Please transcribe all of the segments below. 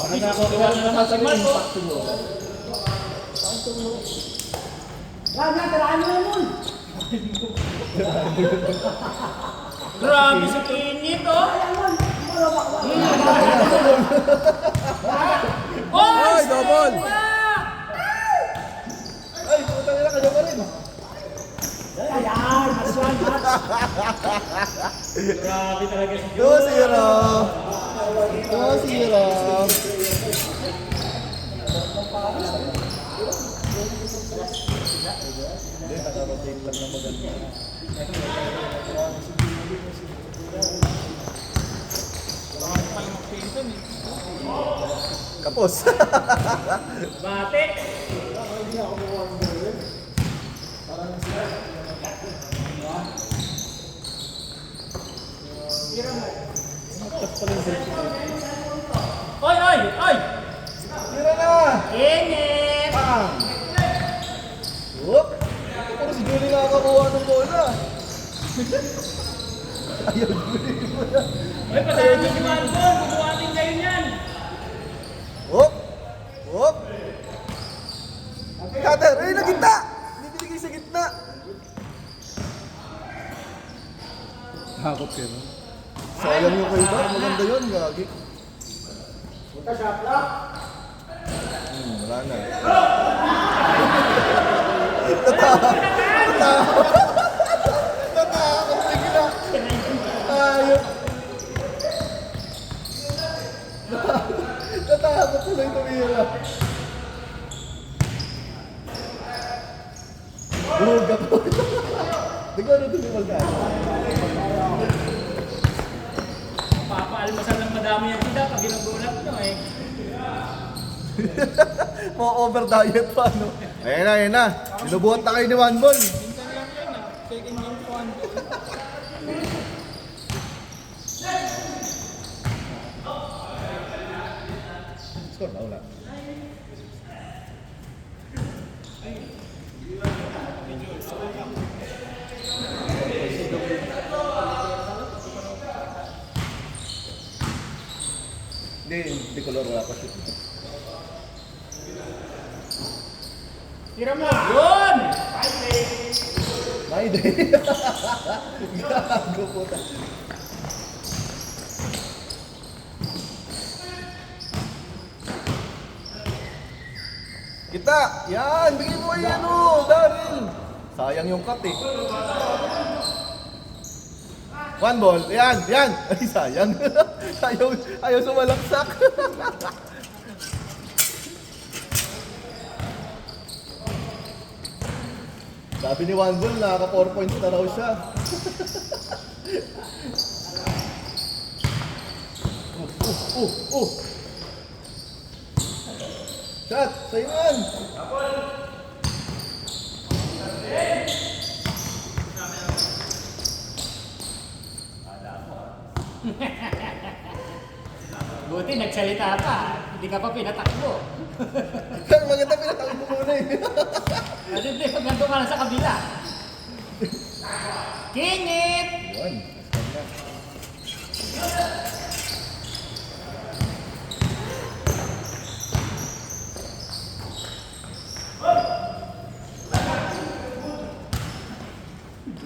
Nakakuha na naman sa Marco. Tirahan mo naman. Grabe sa init, oh. Ay, double! Ay, puta nila kanya pa rin. Ayan, aswan, Grabe talaga si Joe. 2-0. 2-0. Hindi, naka-rotate lang na maganda. Kapos. Bate. Oy, oy, oy! Tira na! Init! Bang! Whoop! Puro si Julie nakakakuha ng bola. Ayaw, Julie mo na. Oy, pasahan niyo si Malbon. Bubuhatin kayo niyan. Whoop! Whoop! Cutter! Ay, na gitna! Hindi binigay sa gitna. Takot kayo. Sayang yung kayo ba? Maganda yun, gagi. Wala na. Natakot bigla. Ayop. Natakot tuloy tumira. Buga po. Di ko ano tumiwag ka. Papaalmasal ng madami yan sila pag ginagulap nyo eh. Mga over diet pa, no? Ayan na. Binubuhat na kayo ni One Ball. Score na ulan. Hindi color wala pa siya. Tira mo! Yun! Ay, di. Gago po ta. Kita! Yan! Bigay mo kay ano, Daryl! Sayang yung cut eh. One ball. Yan! Yan! Ay, sayang. ayaw sumalaksak. Sabi ni One Ball, nakaka 4 points na raw siya. Shot! Sa'yo yan! Buti nagsalita ka. Hindi ka pa pinatakbo. Maganda pinatawid mo muna eh. At hindi, pag nandun ka na sa kabila. Kingit! Yun.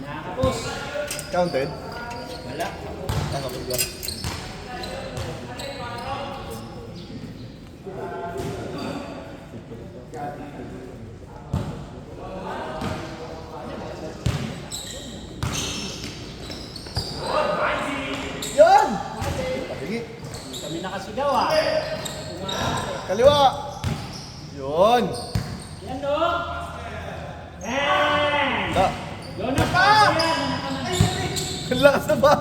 Nakakapos. Counted? Wala. Nakapag ba? Yan! Sige. Kami nakasigaw ah. Kaliwa! Yun! Yan do. Yan! Da. Doon na pa! Ang lakas na ba?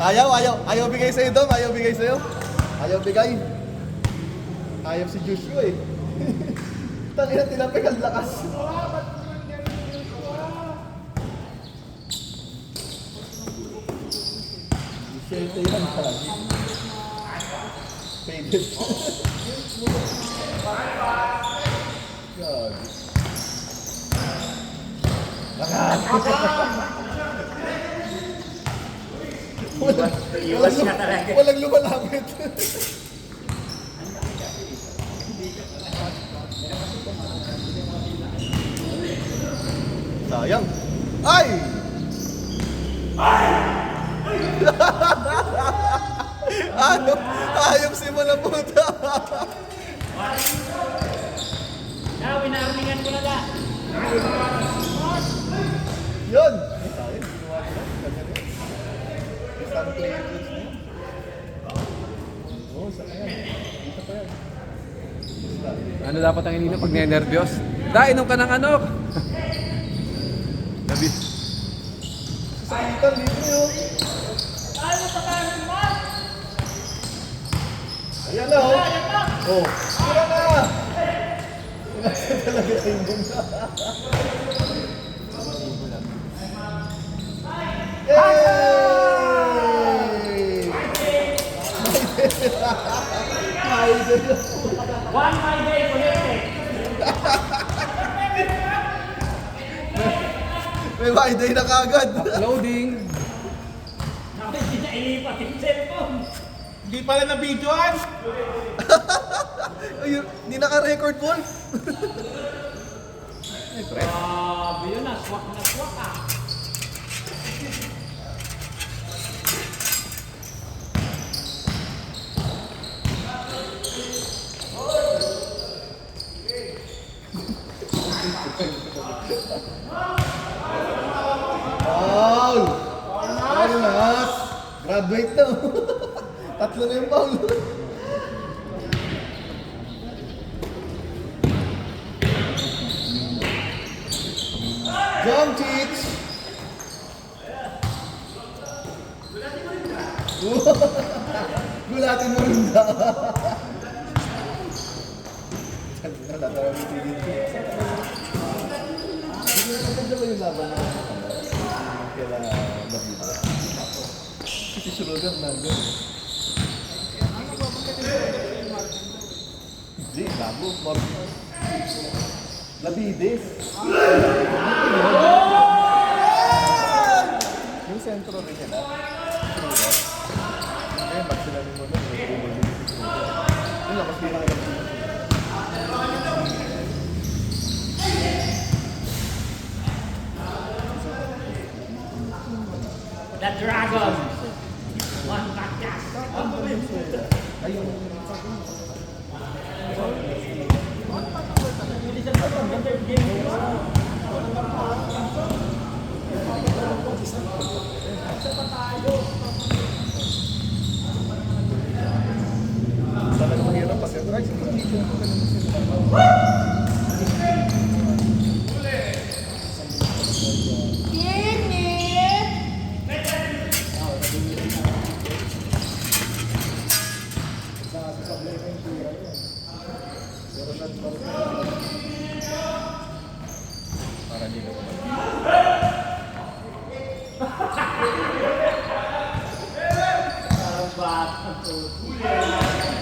Ayaw bigay sa'yo, Dom. Ayaw bigay sa'yo. Ayaw bigay. Ayaw si Joshua eh. Tangina, tinapik ang lakas. Siyete yan, lagi. Faded. God. Iwas ka talaga. Walang lumalapit. sayang. Ay! Ano? Ayop si mo na puta. Winarningan ko na la. Yun! Ay, sayang. Ginawa ko lang. Ganyan yun. Isang player na yun. Oo, saan yan? Dito pa yan. Ano dapat ang inino pag niya-nervyos? Da, inom ka ng ano? Labi. Sa itan, libre yun. Ayan na, oh. Oh, tira na! Nasa talaga yung bunda. Yay! My day! One my day connected. May my day na kagad. Loading. Hindi na ilipat yung cellphone. Hindi pala na videoan. Ayun, hindi naka-record, Wolf. Yun na, swak ah. Foul! Foul na! Graduate na. Tatlo na yung foul. Jump cheats! Gulatin mo rin da. Natawag yung tigil ko. Hindi na maganda ba yung laban na kaya David? Si Schroeder nandun. Hindi, bago. Labides. Yung sentro rin yan, ha? Schroeder. Eh, ba't sila rin mo nun? Yung lakas bilang lang sila. The Dragon. One podcast. Talaga mahirap pag ay,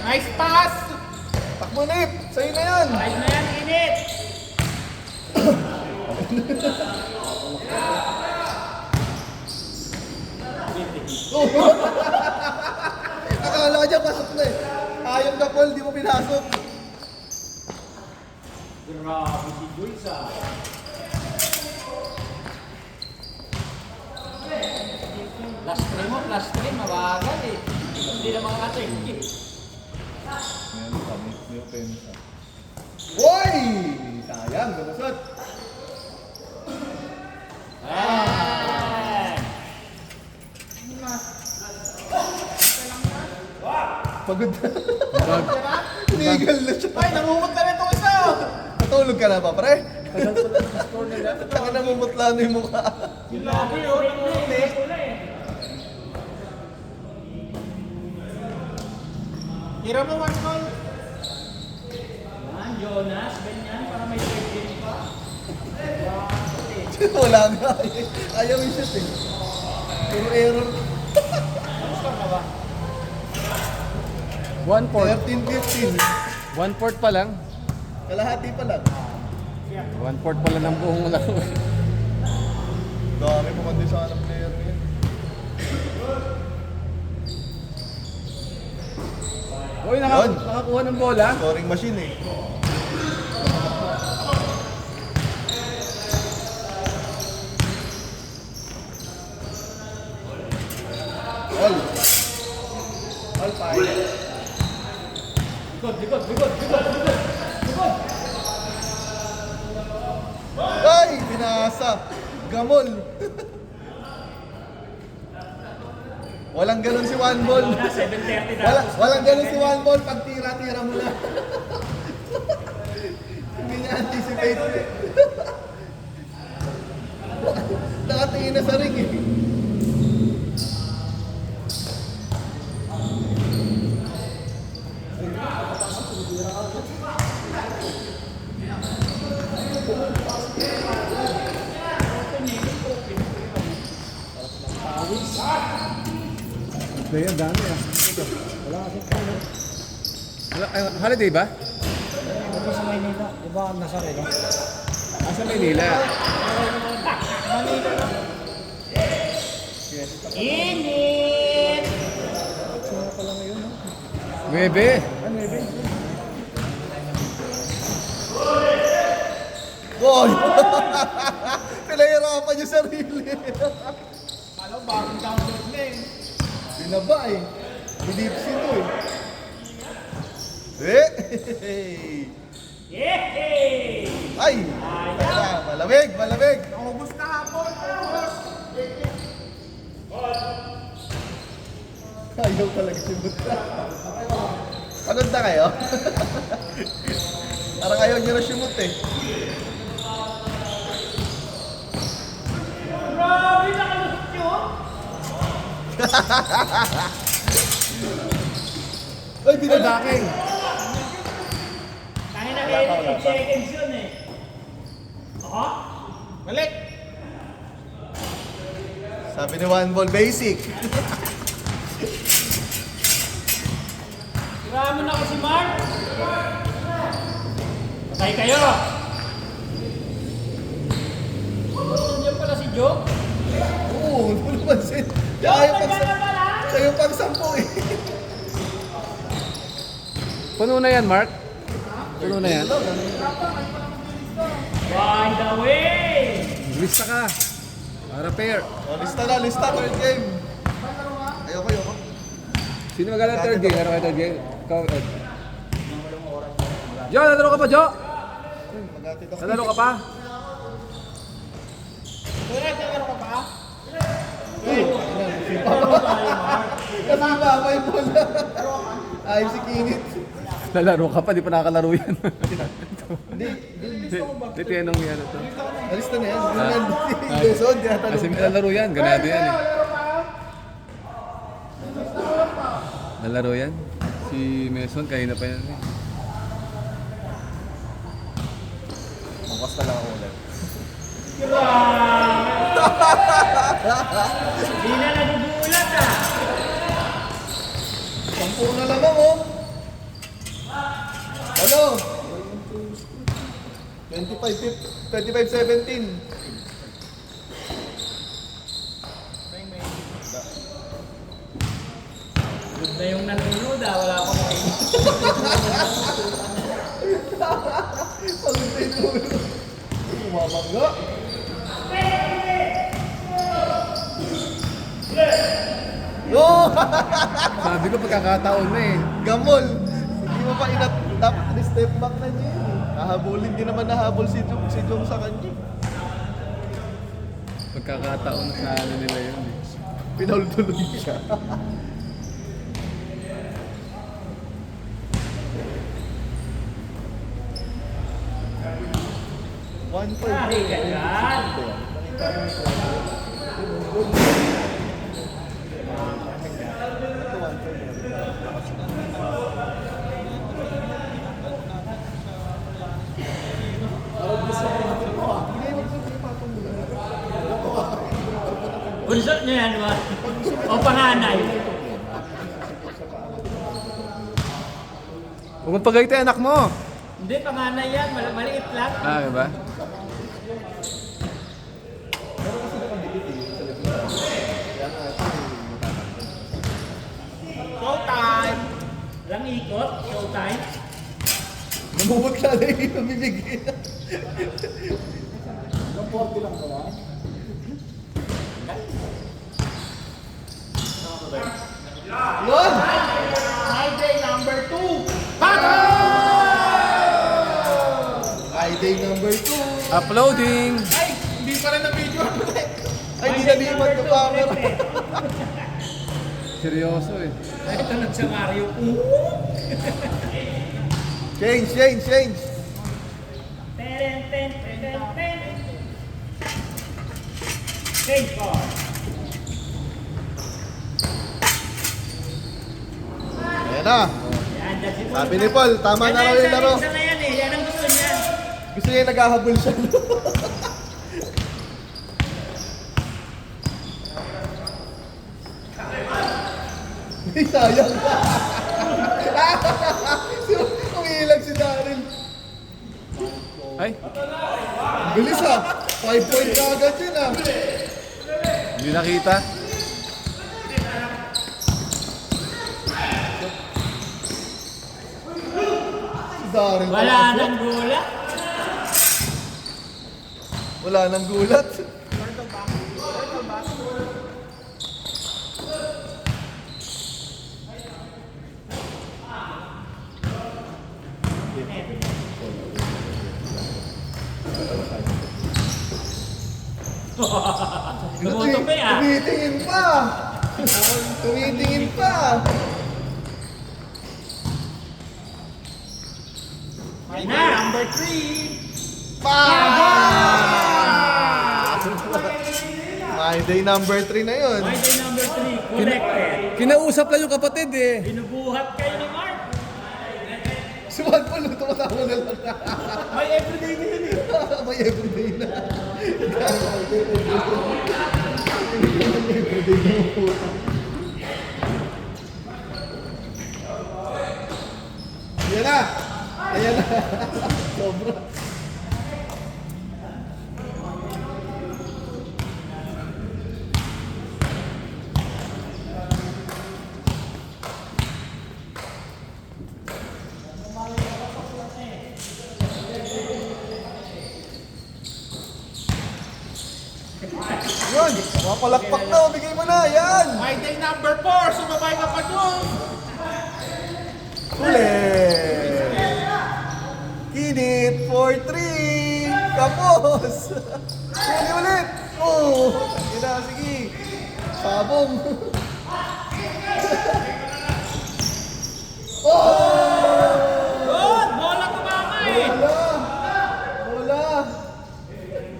Nice pass. takbo Nip! Sa'yo na yan! Ayos na yan, init. Akala niya pasok na eh. Ayaw ka Paul, di mo pinasok. Grabe si Joyce ah. Last three, mabagal eh. Hindi na mga ka-technique. May opensa. Woy! Sayang, lumusot. Pagod na. Inigal na siya. Ay, namumot na rin itong isa. Natulog ka na ba, pre? Taka namumutla na yung mukha. Grabe yun, namumot eh. Hira mo one goal. Yan, Jonas, ganyan, para may third game pa. Wala nga eh. Ayaw yung shoot eh. Puro error. One port. 13-15. One port pa lang. Kalahati pa lang. One port pa lang ng buong laro. Dami pumandi sa anong player niya. Uy, Yun. nakakuha ng bola. Scoring machine eh. All fine. Likod. Ay! Binasa! Gamol! Walang ganun si One Ball. Na, 7:30 na. Walang ganun si One Ball pag tira-tira mo na. Hindi niya anticipate. Nakatingin na sa ring eh. Kaya dami ah. Holiday ba? Ito sa Maynila. Di ba nasa Reno? Asa Maynila? Init! Nuebe. Boy! Pinahirapan yung sarili. Alam, bagong download na eh. Binaba eh. Bilipsi to eh. Eh! Yehey! Ay! Malamig! Malamig! Naubos na hapon. Naubos. Ayaw talaga si Buta. Pagod na kayo? Parang ayaw nyo na simut eh. Grabe, nakalusot yun! Ay, binadaking! Tangin na kayo, 8 seconds yun eh. Aha? Balik. Sabi ni One Ball Basic. Tira mo na ako si Mark! Patay kayo! Nandiyan pala si Joe. Oo, hindi mo naman sin. Joe, nandiyan ka pala! Siya yung pang-sampo eh. Puno na yan, Mark? Puno na yan? By the way! Lista ka. Para pair. O, lista na, lista. Third game. Ayoko, ayoko. Sino magalang third game? Ano kayo third game? Ikaw, Ed. Jo, nalaro ka pa, Jo? Magatid ako. Nalaro ka pa? Wala, nagkakaroon ka ba? Kasi mama yung bola. Ay, si Kinit. Nalaro ka pa, di pa nakakalaro yan. Hindi. Hindi, tinanong niya ano to. Alista na yan. Si Jason, tinatanong Kasi may ka. nalaro yan, ganado yan eh. Nalaro yan? Si Mason, kanina pa yan eh. Bukas na lang ako ulit. Hindi na nagugulat ah! Sampu na lamang oh. Ano? 25-17. Good na yung nanonood ah, wala akong makinig. Pagod na ito. Umabangga. Oh! Sabi ko pagkakataon na eh. Gamol! Hindi mo pa inat... Dapat ni-step back na niya yun eh. Kahabulin din naman nahabol si Jong sa kanya. Pagkakataon sa ano nila yun eh. Pinaultuloy siya. One point. Pari ka dyan! Bunsot niya yan ba? O panganay? Huwag mong pagayta anak mo! Hindi, panganay yan. Maliit lang. Ah, diba? Showtime. Lang ikot. Showtime. Namumot ka na yung namimigay. Yun! Friday number 2. Friday number 2. Uploading! Ay, hindi pa rin na video. Ay, di nalipat yung camera. Seryoso eh. Ay, tunog sa Mario. Change, change, change. Ten, ten, ten, ten, ten. Change card. Ayan na. Yan, that's it. Sabi ni Paul, tama na raw yung laro. Isa na yan eh. Yan ang gusto niya. Gusto niya yung naghahabol siya. Ay, sayang. Umiilag si Daryl. Ay, Bilis ah. 5 point na agad yun ah. hindi nakita. Si Daryl. Wala nang gula. Wala nang gulat. Tumutupi ah. Tumitingin pa. Tumitingin pa. Na. Number 3. Pa! My day number 3 na yun. My day number 3. Connected. Kinausap lang yung kapatid eh. Binubuhat kayo ni Mark. Si Juan Paul, tumatawa na lang. May everyday na yun eh. May everyday na. Ayan na! Ayan na! Sobra. Yun! Mapalakpak na! Bigay mo na! Yan! Friday number 4. Sumabay ka pa dun. Ulit! Kinit for 3! Kapos! Uli ulit! Oh! Yun na, sige! Sabong! Oh! Good! Bola tumama eh. Bola! Bola!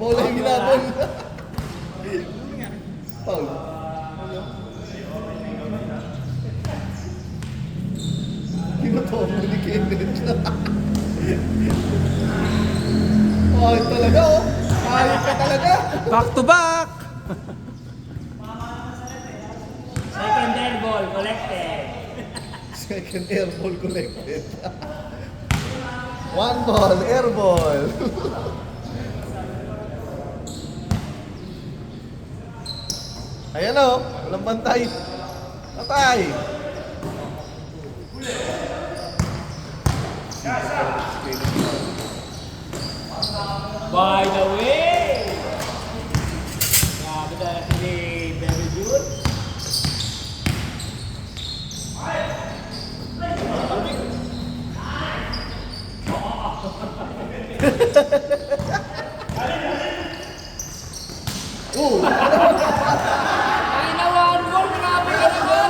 Bola yung ginabol! Paul. Kinutomo ni Kenneth. Ayos talaga oh! Ayos ka talaga! Back to back! Second air ball collected. Second air ball collected. One ball, air ball. Ayan o, walang bantay. Patay. By the way, grabe na si Very Good. Ay, nawan mo, grabe ka na ba?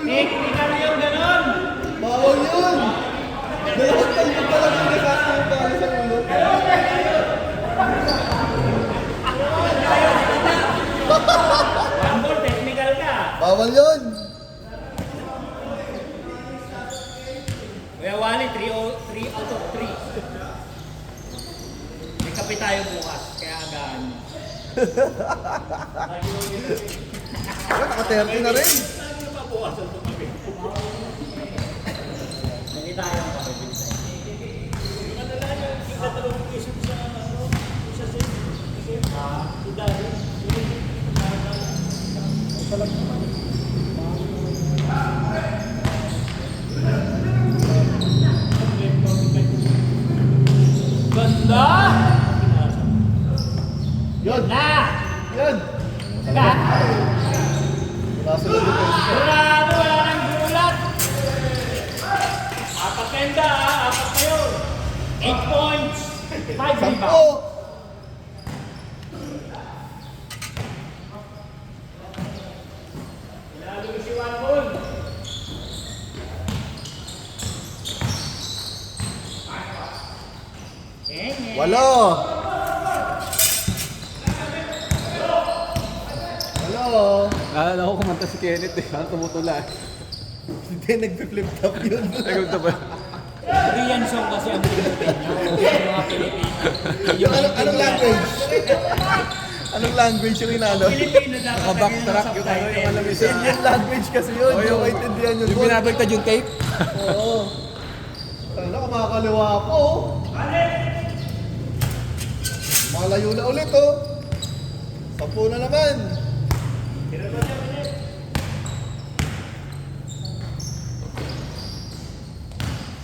Technical yung ganun. Bawal yun! Dalawang talbog pa lang yung nasakto yung bala sa ulo. One ball, technical ka. Bawal yun! Kuya Wally, 3 out of 3. May kape tayo bukas, kaya agaan. Ayun, naka-30 na rin. Hindi tayo ang kape. Ganda! Yun! Na! Yun! Hello! Hello! Alala ko kumanta si Kenneth eh. Parang tumutula eh. Hindi, nagpi-flip top yun. Nagpunta ba? Korean song kasi ang Pilipino. Yung mga Pilipino. Yung anong language? Anong language yung inano? Pilipino dapat Naka-backtrack yung ano, yung alam isa. Indian language kasi yun. Oh, Yung maintindihan yun. Yung binabagtad yung tape. Oo. Ano, kumakaliwa po. Malayo na ulit, oh. 10 na naman.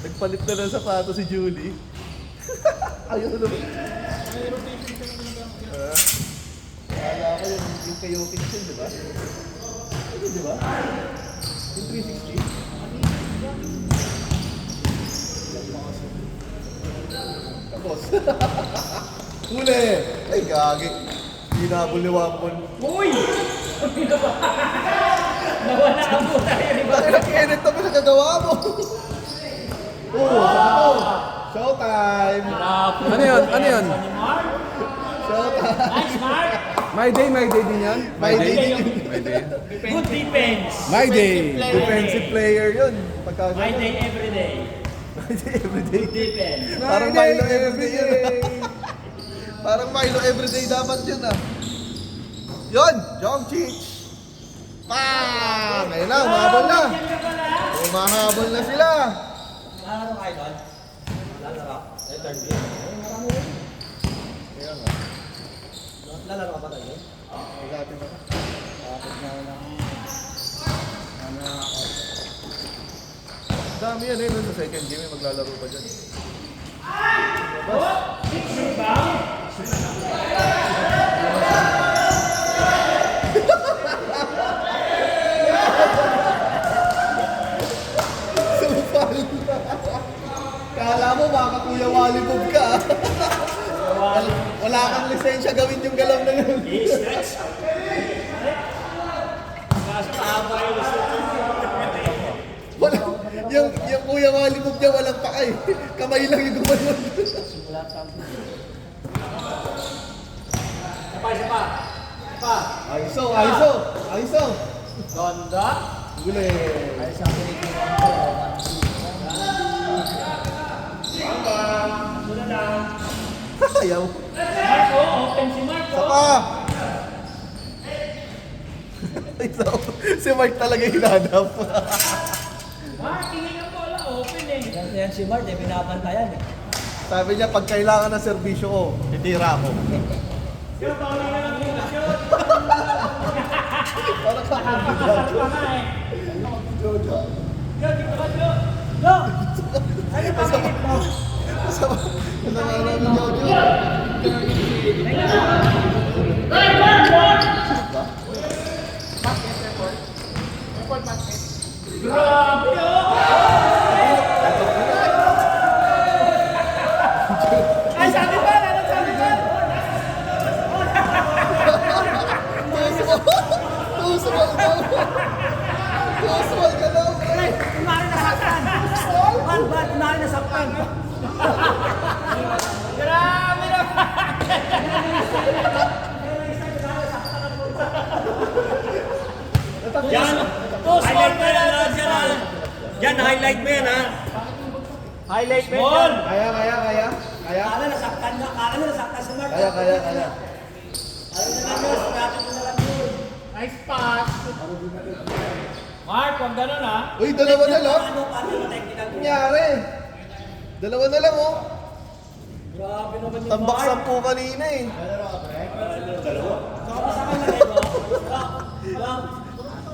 Nagpalit na ng sapato si Julie. Ayaw na naman. Kala ko yung kay Jokic yun, di ba? Ano, di ba? Yung 360? Tapos. Huli! Ay, gagi. Hinabol ni Wampon. Uy! Nawala ang buta yun. Bakit ang Kenneth na pinagagawa mo? Oo, sabi ko. Showtime! Ano yun? Ano yun? Showtime! Nice, Mark! My day din yan? My day. My day. Good defense. My day. Defensive player yun. Pagka My day every day. My day everyday. Good defense. Parang Milo everyday yun. Parang Milo everyday dapat yun ah. Yun! Jomchich! Pam! Ayun na, umahabol na. Umahabol na sila. Lalaro kayo doon? Lalaro. Third game. Kaya nga. Lalaro ka ba tayo? Magapit na. Dami yan eh, nun sa second game, may maglalaro pa dyan. Supal. Kala mo baka Kuya Walibog ka. Wala kang lisensya gawin yung galaw na yun. I-stretch. Mas mahaba yung Wala, yung Kuya Walibog niya walang pakay. Kamay lang yung gumanon. Isa pa. Aiso, Aiso, Aiso. Ganda. Gule. Ay, sa Pilipinas ko. Sunod na. Ayaw. Marco, open si Marco. Sapa. Aiso. Si Mark talaga hinadap. Mark, tingin ang bola. Open eh. Yan si Mark, eh, binabantayan eh. Sabi niya, pag kailangan ng serbisyo ko, titira ako. Sino pa wala na lang yung shoot? Parang sa Pasok pa nga eh. Yo, dito ka, Yo. Yo! Ano pa minute mo? Masama namin Jojo. Grabe, Yo! Ay, sabi ba? Anong sabi ba? Tuswal daw. Tuswal ka daw. Kumari na saktan. Ba't kumari na saktan? Grabe naman! Yan! Highlight mo yan, yan, highlight mo yan, ha? Highlight mo yan. Kaya. Kala nasaktan na, kala na nasaktan si Mark. Kaya. Ayun na lang yun, sinabi ko na lang yun. Nice pass. Mark, huwag ganun, ha? Uy, dalawa na lang. Paano yung technical mo? Nangyari. Dalawa na lang, oh. Grabe naman yung Tambak Mark. 10 kanina eh. Saka masakay na rin, no?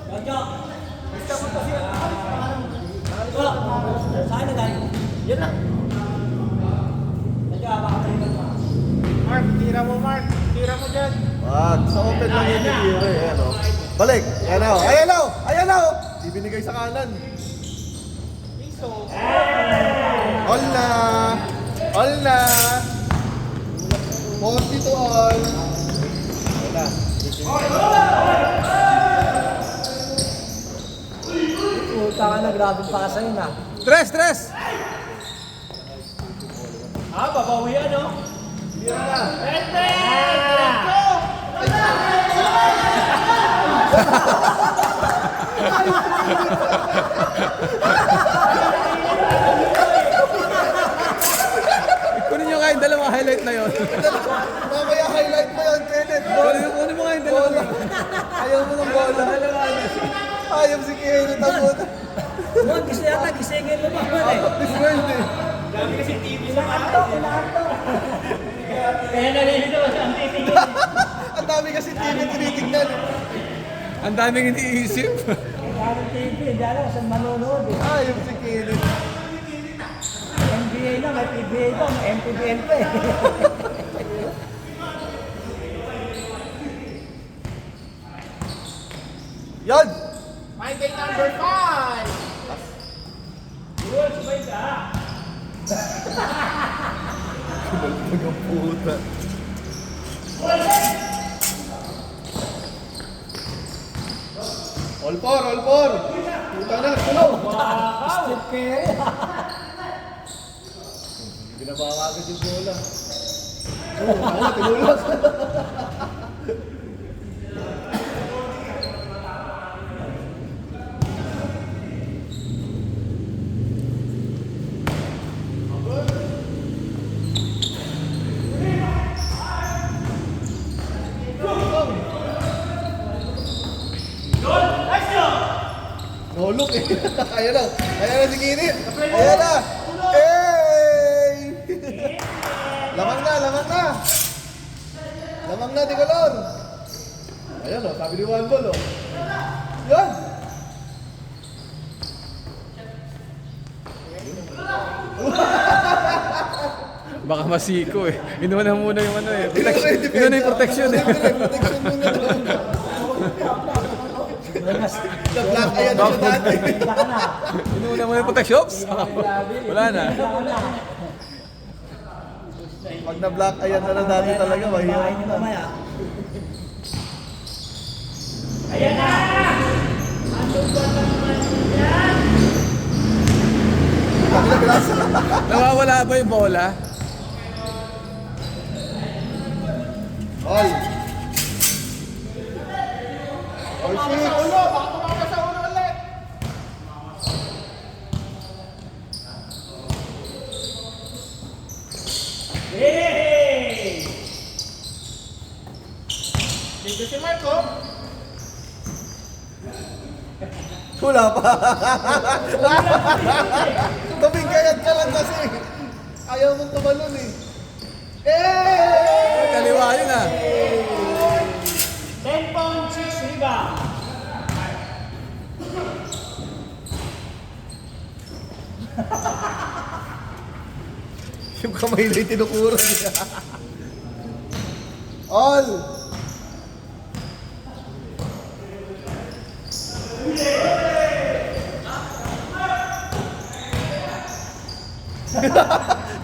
Radyo. Basta mo kasi yan. Saan na tayo? Yan na. Radyo, baka tayo na. Mark, tira mo Mark. Tira mo dyan. Wag, sa open lang yun yung tira eh. Ano? Balik. Ayan na, oh. Ayan na, oh. Ibinigay sa kanan. All na. 40 to all. Wala. Puta ka na, grabe pasa yun, ha? Tres! Babawi yan, no? Kunin nyo nga yung dalawang highlight na yun. Mamaya highlight mo yun, Kenneth. Kunin mo nga yung dalawang. Bola. Ayaw mo ng bola. Ayaw si Kenneth ang bola. Huwag, gusto yata, gisingin mo naman eh. Diswerte. Dami kasi TV sa Inaantok, inaantok. Kaya nalilito ang titingin. Ang dami kasi TV tinitignan. Ang daming iniisip. Parang TV, hindi alam kung saan manonood eh. Ayaw si Kenneth. NBA na, may PBA na, may MPBL pa eh. Yan! My day number 5. Mga puta. All four! Puta na, tulong! Steve Kerr. Binabawa agad yung bola. Oo, tinulog. Nolok eh. Ayan na si Kinit. Ayan na. Hey! Lamang na. Lamang na, Ticolor. Ayan o, sabi ni Juan Bol o. Yan! Baka masiko eh. Inuuna muna yung ano eh. Inuuna yung protection eh. Protection muna doon. Na-black ayan na siya dati. Bigla ka na. Inuuna muna yung protection. Oops! Wala na. Bigla ka na. Pag na-black ayan na dati talaga, mahirap. Bahay niyo mamaya. Nawawala ba yung bola? All. Oh shit! Ulo, baka tumama sa ulo ulit. Hey! Dito si Marco. Wala pa. Tumingkayat ka lang kasi. Ayaw mong tumalon eh. Eh! Kaliwa yun ah. 10.6 rebound. Yung kamay na tinukuran niya. All!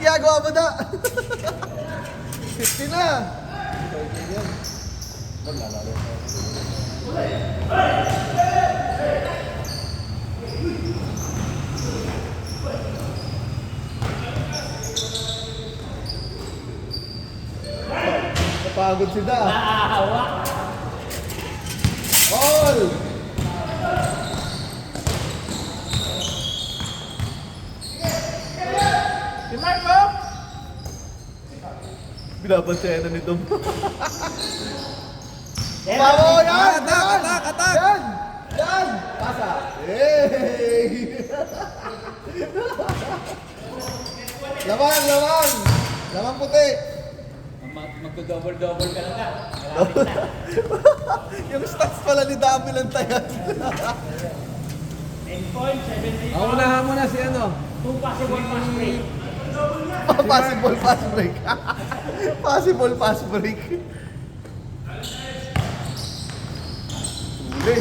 Ginagawa mo na! 50 na! Napagod si Da. Naahawa. All! Si Marco. Binabantayan na nito. Yan. Pamo! Yan! Atak! Yan! Yan! Pasa! Hey! Laman! Laman puti! Magdo-double-double ka lang na. Yung stats pala ni Dami lang tayo. 10 points, 7 rebounds. Unahan mo na si ano. 2 possible pass break. Possible fast break. Possible fast break. Uli.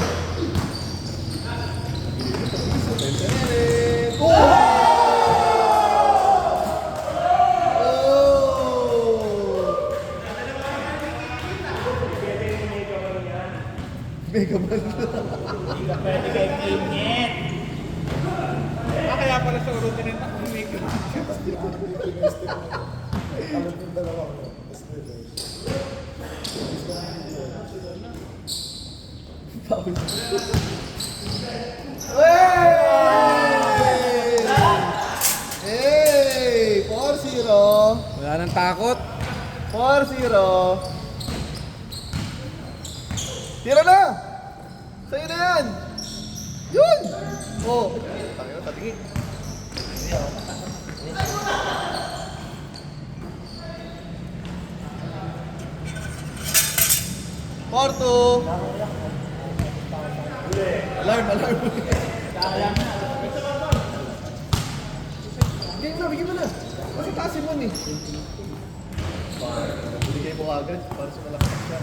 Oh! Mega Man. Hindi ka pwede kay Kinyet. Kaya pala sa ulo tinenta kung may Hey! 4-0. Wala nang takot. 4-0. Tira na! Sa'yo na yan! Yun! Oh! Tangin na, tatingin. Porto! Alarm, alarm! Game na, bigyan mo na! Kasi tasin mo ni. Bigay mo agad para sa malakas siya.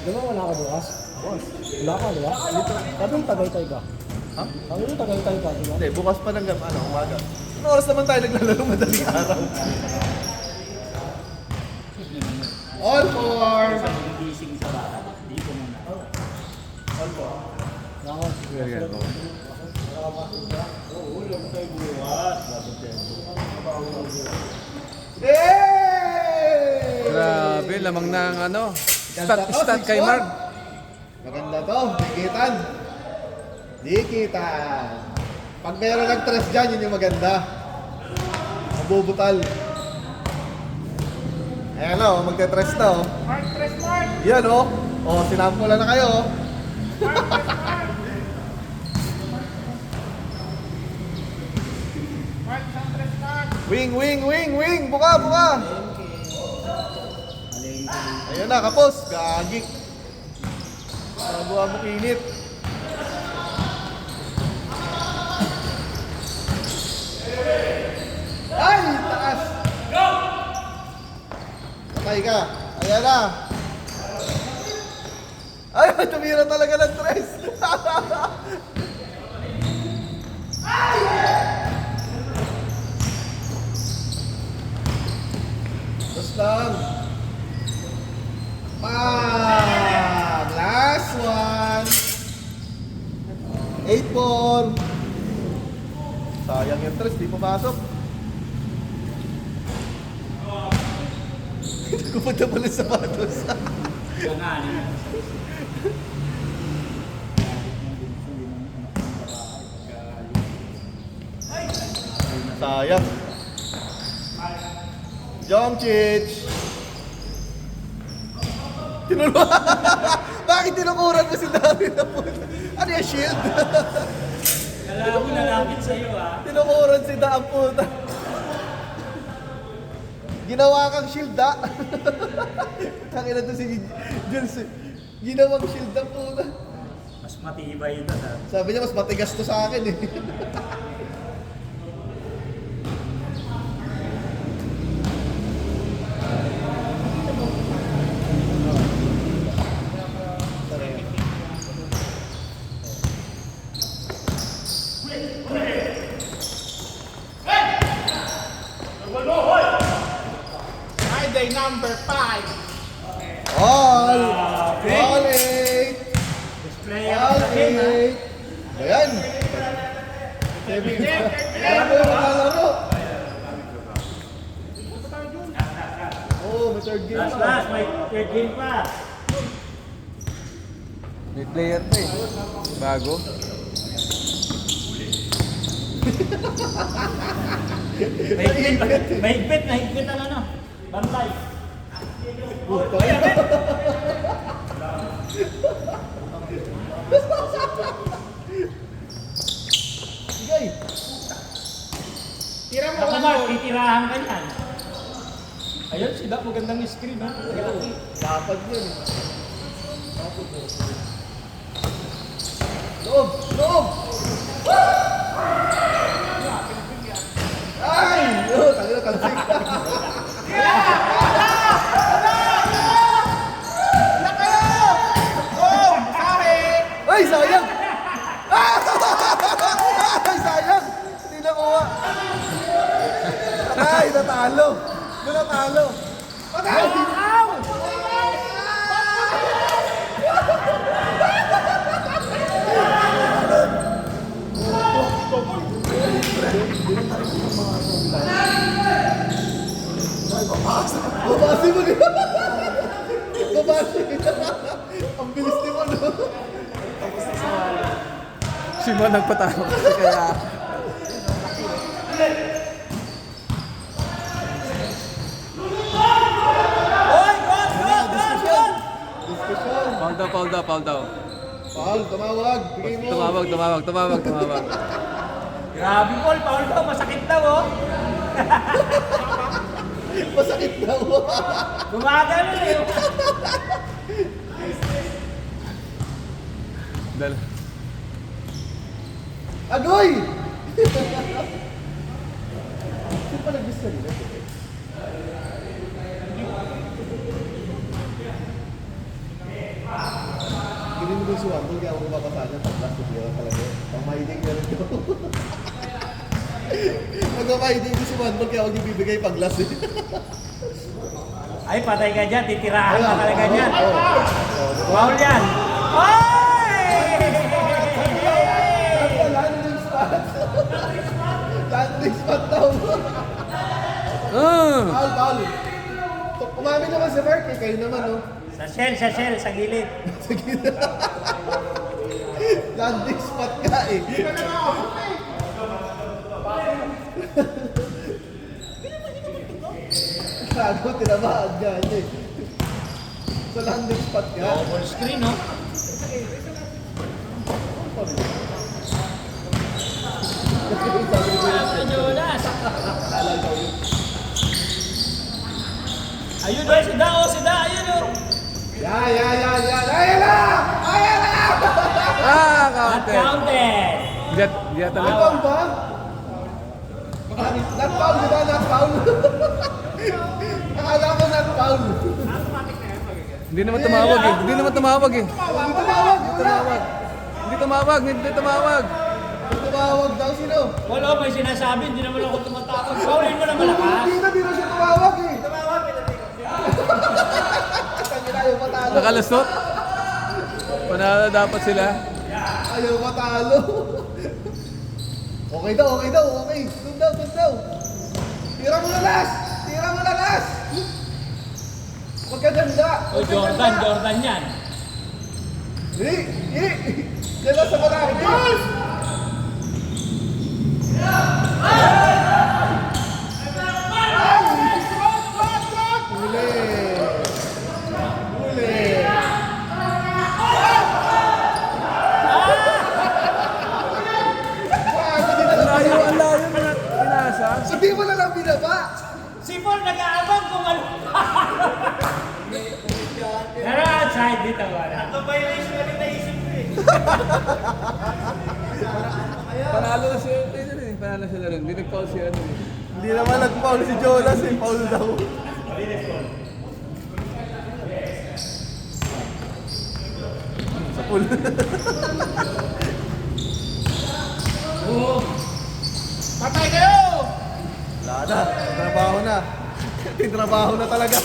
Diba wala ka bukas? Wala ka, diba? Sabi yung Tagaytay ka. Ha? Sabi yung Tagaytay ka, diba? Hindi, bukas pa ng umaga. Ano oras naman tayo naglalaro madaling araw? All four! All four. Very good. Yay! Grabe, lamang na ang ano. Stat kay Mark. Maganda to, dikitan. Dikitan. Pag mayroon nag-tres dyan, yun yung maganda. Mabubutal. Ayan o, magte-tres na o. Mark, tres mark. Yan o. O, sinampulan na kayo o. Mark, isang tres mark. Wing, wing, wing, wing! Buka, buka! Ayun na, kapos. Gagi. Nabuha mo kinit. Ay! Taas! Patay ka. Ayan na. Ay, tumira talaga ng tres. Tapos lang. Bam! Last one. 8-4. Sayang yung tres, di pumasok. Kupad na pala sa sapatos. Sayang. Jomchich. Bakit tinukuran mo si David na puta? Ano yung shield? Kala mo nalapit sa'yo, ah. Tinukuran si Da ang puta. Ginawa kang shield, da. Tangina to si Jules. Ginawang shield ang puta. Mas matibay yun, ah. Sabi niya, mas matigas to sa akin eh. Friday number 5. All 8. Display All ang sakin, ha? 8. Ayan. Ano ba yung makalaro? Oh, may third game Last, pa. last. May third game pa. May player pa eh. Bago. Mahigpit ang ano. Bantay. Sigay. Tira mo Ako, lang. Mark, titirahan ka yan. Ayun, si Dak, magandang screen, ha? Dapat yun. Loob! Loob! Ay! Yun, tangina, talsik. Ay, sayang! Ay, sayang! Hindi nakuha. Ay, natalo. Natalo. Patay! Si Mon nagpatawa kasi kaya... Oy, gol, gol, gol, gol! Diskusyon. Foul daw, foul daw, foul daw. Paul, tumawag. Bigay mo. Tumawag. Grabe, Paul. Paul daw. Masakit daw, oh. Masakit daw. Gumagano eh. Dala. Agoy! Sino pa nag-miss kanina? Gawin mo yung suwan mo, kaya ako mapapasahan pag-last ko talaga. Pang-minding meron ko. Pag-minding ko suwan mo, kaya ako ibibigay pag-last eh. Ay, patay ka dyan. Titirahan ka talaga dyan. Oh. Paul yan. Oy! Landing spot. Landing spot daw. Paul. Umamin naman si Mark eh, kayo naman oh. Sa shell, sa gilid. Sige na. Landing spot ka eh. Gago, tinamaan ka eh. Sa landing spot ka. Full screen, no? Jonas. Ayun, oh, si Da, ayun, oh. Yan. Ayan na! Ah, Not counted. counted. Di ata na. Abang ba? Not foul, di ba? Not foul. Akala ko not foul. Hindi naman tumawag eh. Hindi tumawag. Hindi tumawag. Tumawag daw sino? Wala, may sinasabi, hindi naman ako tumatawag. Paulin mo na malakas. Hindi na siya tumawag eh. Kanina ayaw matalo. Nakalusot. Panalo dapat sila. Ayaw matalo. Okay daw. Doon daw. Tira mo na last. Magkaganda. O, Jordan yan. Diyan lang sa marami. Huli. Ang layo na pinasa. Sabi mo na lang binaba. Si Paul nag-aabang kung ano. Pero outside dito, wala. Ito violation na rin naisip ko eh. Panalo na siya. Panalo sila rin. Hindi nag-call siya. Hindi naman nag-foul si Jonas eh. Foul daw. Sa pool. Patay kayo! Wala na. Trabaho na. Trabaho na talaga.